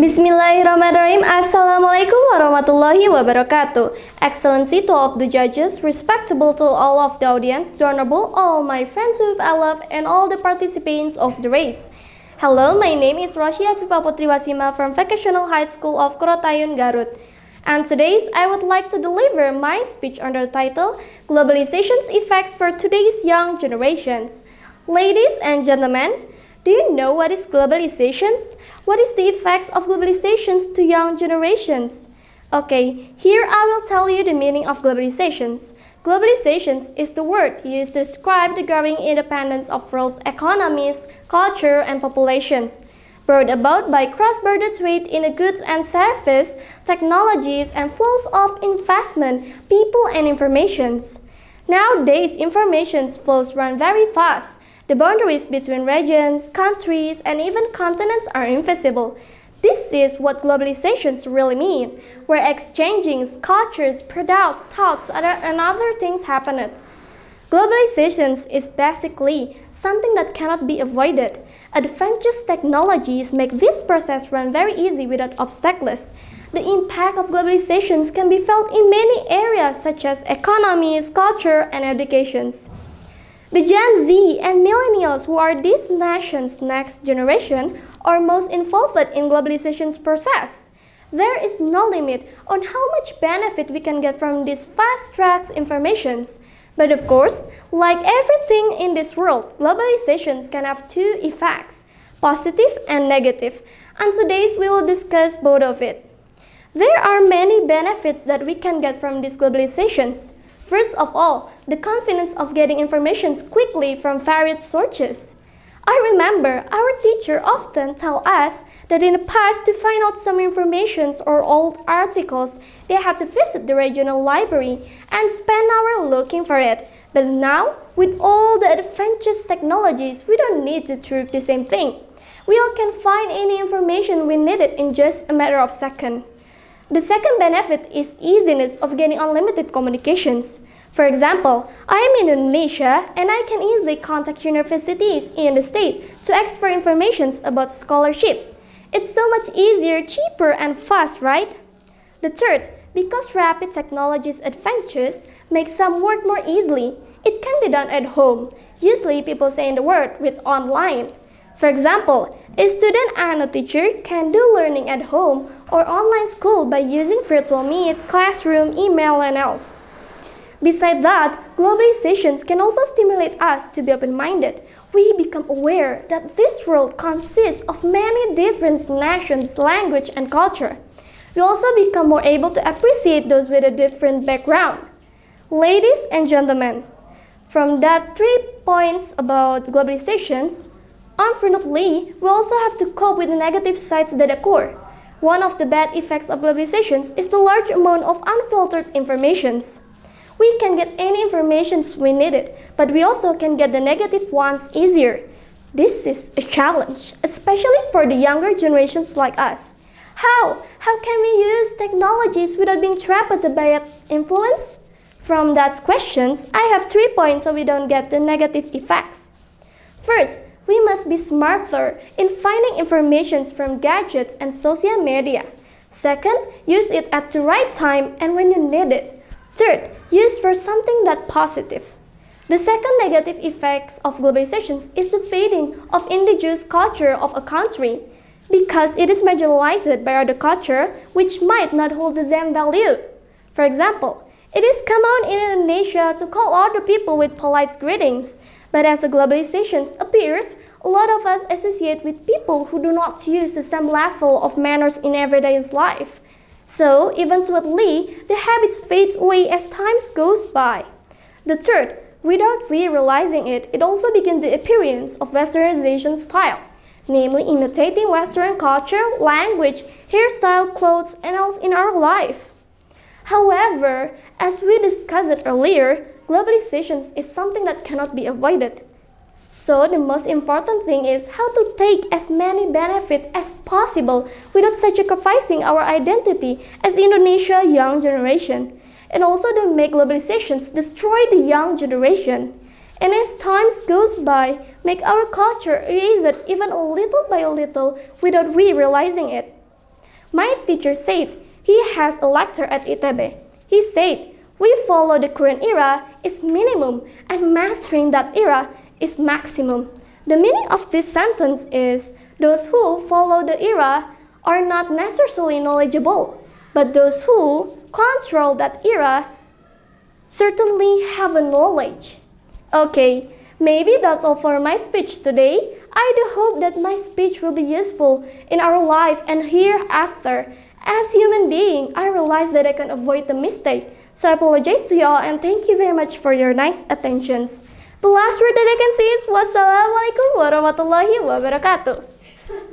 Bismillahirrahmanirrahim. Assalamualaikum warahmatullahi wabarakatuh. Excellency to all of the judges, respectable to all of the audience, honorable all my friends who I love, and all the participants of the race. Hello, my name is Rossyi Afifah Putri from Vocational High School of QURROTA, Garut. And today I would like to deliver my speech under the title Globalization's Effects for Today's Young Generations. Ladies and gentlemen, do you know what is globalizations? What is the effects of globalizations to young generations? Okay, here I will tell you the meaning of globalizations. Globalizations is the word used to describe the growing independence of world economies, culture, and populations, brought about by cross-border trade in the goods and service, technologies, and flows of investment, people, and informations. Nowadays, information flows run very fast. The boundaries between regions, countries, and even continents are invisible. This is what globalizations really mean, where exchanging cultures, products, thoughts, and other things happen. Globalizations is basically something that cannot be avoided. Advanced technologies make this process run very easy without obstacles. The impact of globalizations can be felt in many areas such as economies, culture, and education. The Gen Z and millennials, who are this nation's next generation, are most involved in globalization's process. There is no limit on how much benefit we can get from these fast-track informations. But of course, like everything in this world, globalizations can have two effects, positive and negative, and today we will discuss both of it. There are many benefits that we can get from these globalizations. First of all, the convenience of getting information quickly from various sources. I remember our teacher often tell us that in the past to find out some information or old articles, they had to visit the regional library and spend hours looking for it. But now, with all the advanced technologies, we don't need to do the same thing. We all can find any information we needed in just a matter of seconds. The second benefit is easiness of getting unlimited communications. For example, I am in Indonesia and I can easily contact universities in the state to ask for information about scholarship. It's so much easier, cheaper, and fast, right? The third, because rapid technology's advances make some work more easily, it can be done at home. Usually people say the word with online. For example, a student and a teacher can do learning at home or online school by using virtual meet, classroom, email, and else. Besides that, globalizations can also stimulate us to be open-minded. We become aware that this world consists of many different nations, language, and culture. We also become more able to appreciate those with a different background. Ladies and gentlemen, from that 3 points about globalizations, unfortunately, we also have to cope with the negative sides that occur. One of the bad effects of globalizations is the large amount of unfiltered informations. We can get any information we needed, but we also can get the negative ones easier. This is a challenge, especially for the younger generations like us. How? How can we use technologies without being trapped by influence? From that questions, I have 3 points so we don't get the negative effects. First, we must be smarter in finding information from gadgets and social media. Second, use it at the right time and when you need it. Third, use for something that's positive. The second negative effects of globalizations is the fading of indigenous culture of a country because it is marginalized by other culture which might not hold the same value. For example, it is common in Indonesia to call other people with polite greetings, but as the globalization appears, a lot of us associate with people who do not use the same level of manners in everyday life. So, eventually, the habits fades away as time goes by. The third, without we realizing it, it also begins the appearance of westernization style, namely imitating Western culture, language, hairstyle, clothes, and else in our life. However, as we discussed earlier, globalization is something that cannot be avoided. So the most important thing is how to take as many benefits as possible without sacrificing our identity as Indonesia young generation. And also don't make globalizations destroy the young generation. And as time goes by, make our culture erase it even a little by little without we realizing it. My teacher said he has a lecture at ITB. He said, we follow the current era is minimum and mastering that era is maximum. The meaning of this sentence is, those who follow the era are not necessarily knowledgeable, but those who control that era certainly have a knowledge. Okay, maybe that's all for my speech today. I do hope that my speech will be useful in our life and hereafter. As human being, I realize that I can avoid the mistake. So I apologize to you all and thank you very much for your nice attentions. The last word that I can say is wassalamualaikum warahmatullahi wabarakatuh.